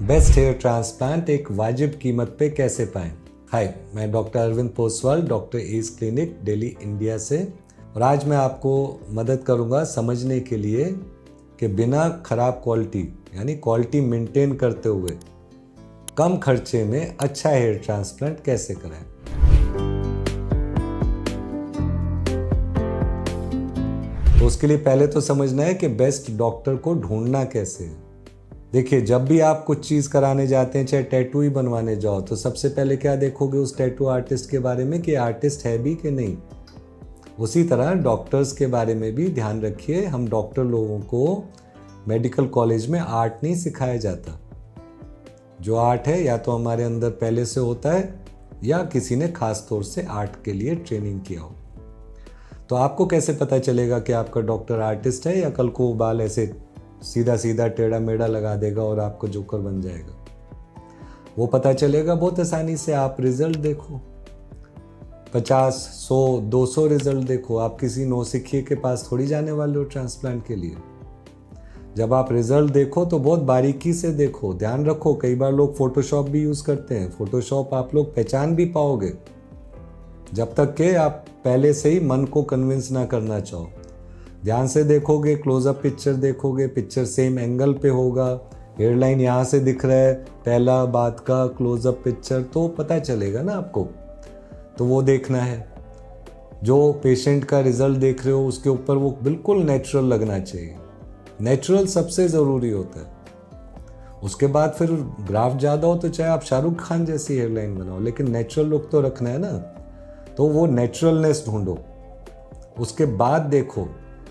Best hair transplant एक वाजिब कीमत पे कैसे पाएं। हाय, मैं doctor Arvind Poswal, doctor's clinic, Delhi, India से। और आज मैं आपको मदद करूंगा समझने के लिए कि बिना खराब क्वालिटी यानी क्वालिटी मेंटेन करते हुए कम खर्चे में अच्छा हेयर ट्रांसप्लांट कैसे कराएं। तो उसके लिए पहले तो समझना है कि बेस्ट डॉक्टर को ढूंढना कैसे है। देखिए, जब भी आप कुछ चीज़ कराने जाते हैं, चाहे टैटू ही बनवाने जाओ, तो सबसे पहले क्या देखोगे उस टैटू आर्टिस्ट के बारे में कि आर्टिस्ट है भी कि नहीं। उसी तरह डॉक्टर्स के बारे में भी ध्यान रखिए। हम डॉक्टर लोगों को मेडिकल कॉलेज में आर्ट नहीं सिखाया जाता। जो आर्ट है या तो हमारे अंदर पहले से होता है या किसी ने खास तौर से आर्ट के लिए ट्रेनिंग किया हो। तो आपको कैसे पता चलेगा कि आपका डॉक्टर आर्टिस्ट है या कल को वो बाल ऐसे सीधा सीधा टेढ़ा मेढ़ा लगा देगा और आपको जोकर बन जाएगा। वो पता चलेगा बहुत आसानी से। आप रिजल्ट देखो, 50, 100, 200 रिजल्ट देखो। आप किसी नौसिखिए के पास थोड़ी जाने वाले हो ट्रांसप्लांट के लिए। जब आप रिजल्ट देखो तो बहुत बारीकी से देखो। ध्यान रखो, कई बार लोग फोटोशॉप भी यूज़ करते हैं। फोटोशॉप आप लोग पहचान भी पाओगे जब तक कि आप पहले से ही मन को कन्विंस ना करना चाहो। ध्यान से देखोगे, क्लोजअप पिक्चर देखोगे, पिक्चर सेम एंगल पे होगा, हेयरलाइन यहाँ से दिख रहा है, पहला बात का क्लोजअप पिक्चर, तो पता चलेगा ना आपको। तो वो देखना है। जो पेशेंट का रिजल्ट देख रहे हो उसके ऊपर वो बिल्कुल नेचुरल लगना चाहिए। नेचुरल सबसे ज़रूरी होता है। उसके बाद फिर ग्राफ ज़्यादा हो तो चाहे आप शाहरुख खान जैसी हेयरलाइन बनाओ, लेकिन नेचुरल लुक तो रखना है ना। तो वो नेचुरलनेस ढूंढो। उसके बाद देखो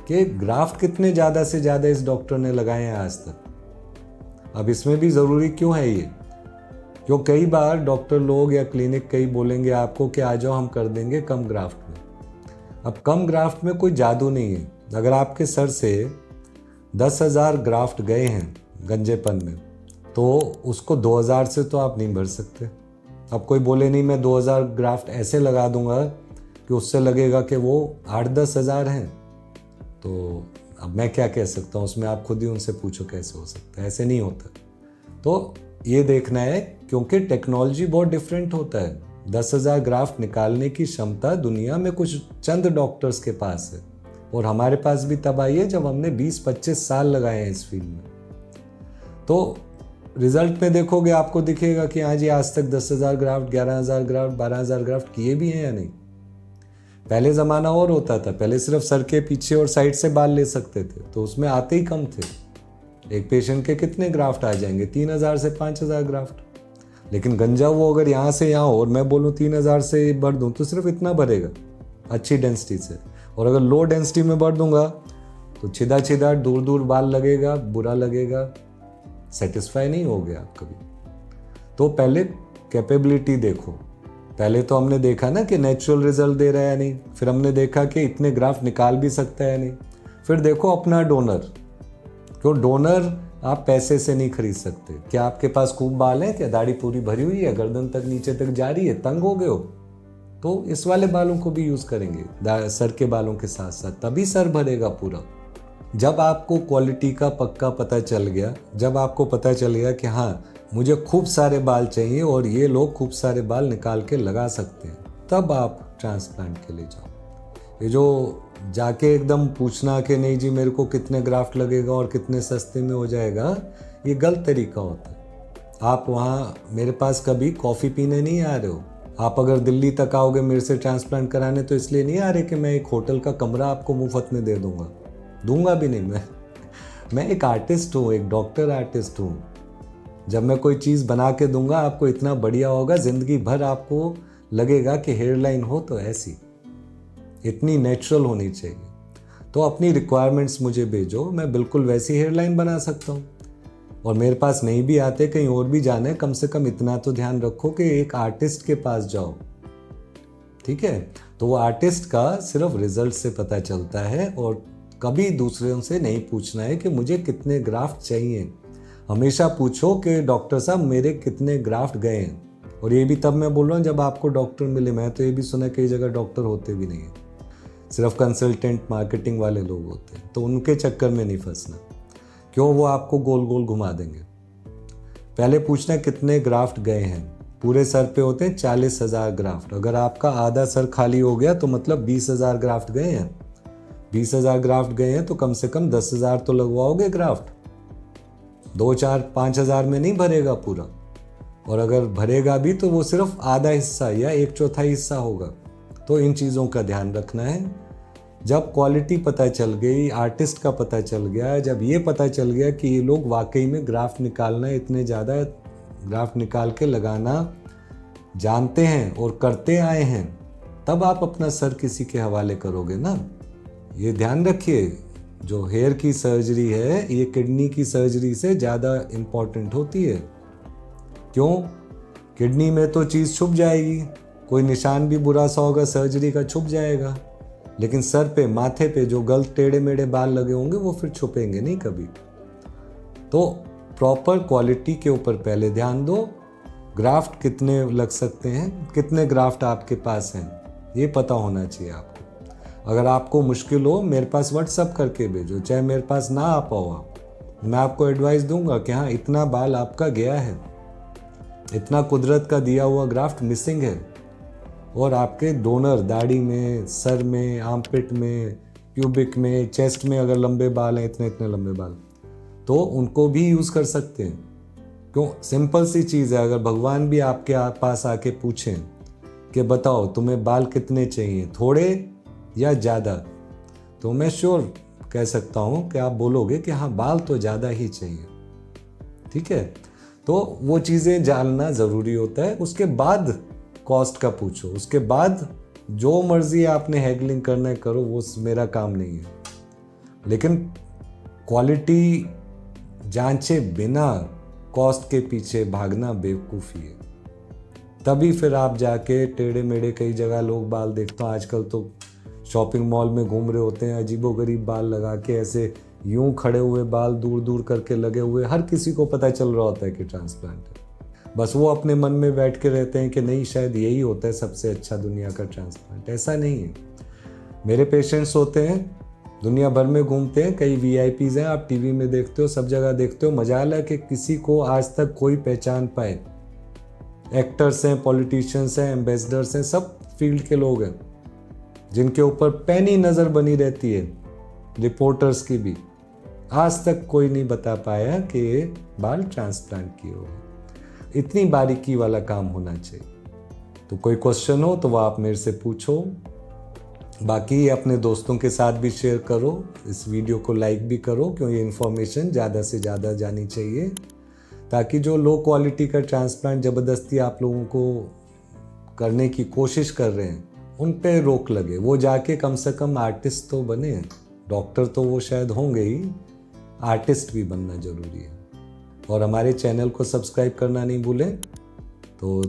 कि ग्राफ्ट कितने ज़्यादा से ज़्यादा इस डॉक्टर ने लगाए हैं आज तक। अब इसमें भी ज़रूरी क्यों है ये? क्यों कई बार डॉक्टर लोग या क्लिनिक कई बोलेंगे आपको कि आ जाओ हम कर देंगे कम ग्राफ्ट में। अब कम ग्राफ्ट में कोई जादू नहीं है। अगर आपके सर से 10,000 ग्राफ्ट गए हैं गंजेपन में, तो उसको 2,000 से तो आप नहीं भर सकते। अब कोई बोले नहीं मैं 2,000 ग्राफ्ट ऐसे लगा दूंगा कि उससे लगेगा कि वो 8-10 हज़ार हैं। तो अब मैं क्या कह सकता हूँ उसमें? आप खुद ही उनसे पूछो कैसे हो सकता है। ऐसे नहीं होता। तो ये देखना है, क्योंकि टेक्नोलॉजी बहुत डिफरेंट होता है। 10,000 ग्राफ्ट निकालने की क्षमता दुनिया में कुछ चंद डॉक्टर्स के पास है, और हमारे पास भी तब आई है जब हमने 20-25 साल लगाए हैं इस फील्ड में। तो रिजल्ट में देखोगे आपको दिखेगा कि हाँ जी, आज तक 10,000 ग्राफ्ट, 11,000 ग्राफ्ट, 12,000 ग्राफ्ट किए भी हैं या नहीं। पहले ज़माना और होता था। पहले सिर्फ सर के पीछे और साइड से बाल ले सकते थे, तो उसमें आते ही कम थे। एक पेशेंट के कितने ग्राफ्ट आ जाएंगे? 3,000 से 5,000 ग्राफ्ट। लेकिन गंजा वो अगर यहाँ से यहाँ हो और मैं बोलूँ 3,000 से भर दूँ तो सिर्फ इतना भरेगा अच्छी डेंसिटी से। और अगर लो डेंसिटी में भर दूंगा तो छिदा छिदा दूर दूर बाल लगेगा, बुरा लगेगा, सेटिस्फाई नहीं हो गया आप कभी। तो पहले कैपेबिलिटी देखो। पहले तो हमने देखा ना कि नेचुरल रिजल्ट दे रहा है या नहीं। फिर हमने देखा कि इतने ग्राफ निकाल भी सकता है या नहीं। फिर देखो अपना डोनर। क्यों? डोनर आप पैसे से नहीं खरीद सकते। क्या आपके पास खूब बाल है? क्या दाढ़ी पूरी भरी हुई है, गर्दन तक नीचे तक जा रही है, तंग हो गए हो, तो इस वाले बालों को भी यूज़ करेंगे सर के बालों के साथ साथ, तभी सर भरेगा पूरा। जब आपको क्वालिटी का पक्का पता चल गया, जब आपको पता चल गया कि हाँ मुझे खूब सारे बाल चाहिए और ये लोग खूब सारे बाल निकाल के लगा सकते हैं, तब आप ट्रांसप्लांट के लिए जाओ। ये जो जाके एकदम पूछना कि नहीं जी मेरे को कितने ग्राफ्ट लगेगा और कितने सस्ते में हो जाएगा, ये गलत तरीका होता है। आप वहाँ मेरे पास कभी कॉफ़ी पीने नहीं आ रहे हो। आप अगर दिल्ली तक आओगे मेरे से ट्रांसप्लांट कराने तो इसलिए नहीं आ रहे कि मैं एक होटल का कमरा आपको मुफ्त में दे दूंगा भी नहीं। मैं एक आर्टिस्ट हूँ, एक डॉक्टर आर्टिस्ट हूँ। जब मैं कोई चीज़ बना के दूंगा आपको इतना बढ़िया होगा, ज़िंदगी भर आपको लगेगा कि हेयरलाइन हो तो ऐसी, इतनी नेचुरल होनी चाहिए। तो अपनी रिक्वायरमेंट्स मुझे भेजो, मैं बिल्कुल वैसी हेयरलाइन बना सकता हूँ। और मेरे पास नहीं भी आते, कहीं और भी जाना है, कम से कम इतना तो ध्यान रखो कि एक आर्टिस्ट के पास जाओ। ठीक है? तो वो आर्टिस्ट का सिर्फ रिजल्ट से पता चलता है, और कभी दूसरों से नहीं पूछना है कि मुझे कितने ग्राफ्ट चाहिए। हमेशा पूछो कि डॉक्टर साहब मेरे कितने ग्राफ्ट गए हैं। और ये भी तब मैं बोल रहा हूँ जब आपको डॉक्टर मिले। मैं तो ये भी सुना कई जगह डॉक्टर होते भी नहीं हैं, सिर्फ कंसल्टेंट मार्केटिंग वाले लोग होते हैं। तो उनके चक्कर में नहीं फंसना। क्यों? वो आपको गोल गोल घुमा देंगे। पहले पूछना कितने ग्राफ्ट गए हैं। पूरे सर पे होते हैं 40,000 ग्राफ्ट। अगर आपका आधा सर खाली हो गया तो मतलब 20,000 ग्राफ्ट गए हैं। 20,000 ग्राफ्ट गए हैं तो कम से कम 10,000 तो लगवाओगे ग्राफ्ट। 2, 4, 5,000 में नहीं भरेगा पूरा। और अगर भरेगा भी तो वो सिर्फ आधा हिस्सा या 1/4 हिस्सा होगा। तो इन चीज़ों का ध्यान रखना है। जब क्वालिटी पता चल गई, आर्टिस्ट का पता चल गया, जब ये पता चल गया कि ये लोग वाकई में ग्राफ्ट निकालना, इतने ज़्यादा ग्राफ्ट निकाल के लगाना जानते हैं और करते आए हैं, तब आप अपना सर किसी के हवाले करोगे ना। ये ध्यान रखिए, जो हेयर की सर्जरी है ये किडनी की सर्जरी से ज़्यादा इम्पॉर्टेंट होती है। क्यों? किडनी में तो चीज़ छुप जाएगी, कोई निशान भी बुरा सा होगा सर्जरी का छुप जाएगा, लेकिन सर पे, माथे पे जो गलत टेढ़े मेढ़े बाल लगे होंगे वो फिर छुपेंगे नहीं कभी। तो प्रॉपर क्वालिटी के ऊपर पहले ध्यान दो। ग्राफ्ट कितने लग सकते हैं, कितने ग्राफ्ट आपके पास हैं, ये पता होना चाहिए आपको। अगर आपको मुश्किल हो, मेरे पास व्हाट्सअप करके भेजो, चाहे मेरे पास ना आ पाओ आप, मैं आपको एडवाइस दूंगा कि हाँ इतना बाल आपका गया है, इतना कुदरत का दिया हुआ ग्राफ्ट मिसिंग है। और आपके डोनर दाढ़ी में, सर में, आर्मपिट में, प्यूबिक में, चेस्ट में अगर लंबे बाल हैं, इतने इतने लंबे बाल, तो उनको भी यूज़ कर सकते हैं। क्यों? सिंपल सी चीज़ है। अगर भगवान भी आपके पास आके पूछें कि बताओ तुम्हें बाल कितने चाहिए, थोड़े या ज़्यादा, तो मैं श्योर कह सकता हूँ कि आप बोलोगे कि हाँ बाल तो ज़्यादा ही चाहिए। ठीक है? तो वो चीज़ें जानना ज़रूरी होता है। उसके बाद कॉस्ट का पूछो, उसके बाद जो मर्जी आपने हैगलिंग करना है करो, वो मेरा काम नहीं है। लेकिन क्वालिटी जांचे बिना कॉस्ट के पीछे भागना बेवकूफ़ी है। तभी फिर आप जाके टेढ़े मेढ़े कई जगह लोग बाल देखते हो। आजकल तो शॉपिंग मॉल में घूम रहे होते हैं अजीबोगरीब बाल लगा के, ऐसे यूं खड़े हुए बाल दूर दूर करके लगे हुए, हर किसी को पता चल रहा होता है कि ट्रांसप्लांट है। बस वो अपने मन में बैठ के रहते हैं कि नहीं शायद यही होता है सबसे अच्छा दुनिया का ट्रांसप्लांट। ऐसा नहीं है। मेरे पेशेंट्स होते हैं, दुनिया भर में घूमते हैं, कई VIPs हैं, आप टीवी में देखते हो, सब जगह देखते हो। मजाल है कि किसी को आज तक कोई पहचान पाए। एक्टर्स हैं, पॉलिटिशियंस हैं, एम्बेसडर्स हैं, सब फील्ड के लोग हैं जिनके ऊपर पैनी नज़र बनी रहती है, रिपोर्टर्स की भी। आज तक कोई नहीं बता पाया कि ये बाल ट्रांसप्लांट किए हुए। इतनी बारीकी वाला काम होना चाहिए। तो कोई क्वेश्चन हो तो वह आप मेरे से पूछो। बाकी अपने दोस्तों के साथ भी शेयर करो, इस वीडियो को लाइक भी करो, क्योंकि ये इन्फॉर्मेशन ज़्यादा से ज़्यादा जानी चाहिए, ताकि जो लो क्वालिटी का ट्रांसप्लांट ज़बरदस्ती आप लोगों को करने की कोशिश कर रहे हैं उन पे रोक लगे। वो जाके कम से कम आर्टिस्ट तो बने। डॉक्टर तो वो शायद होंगे ही, आर्टिस्ट भी बनना ज़रूरी है। और हमारे चैनल को सब्सक्राइब करना नहीं भूलें। तो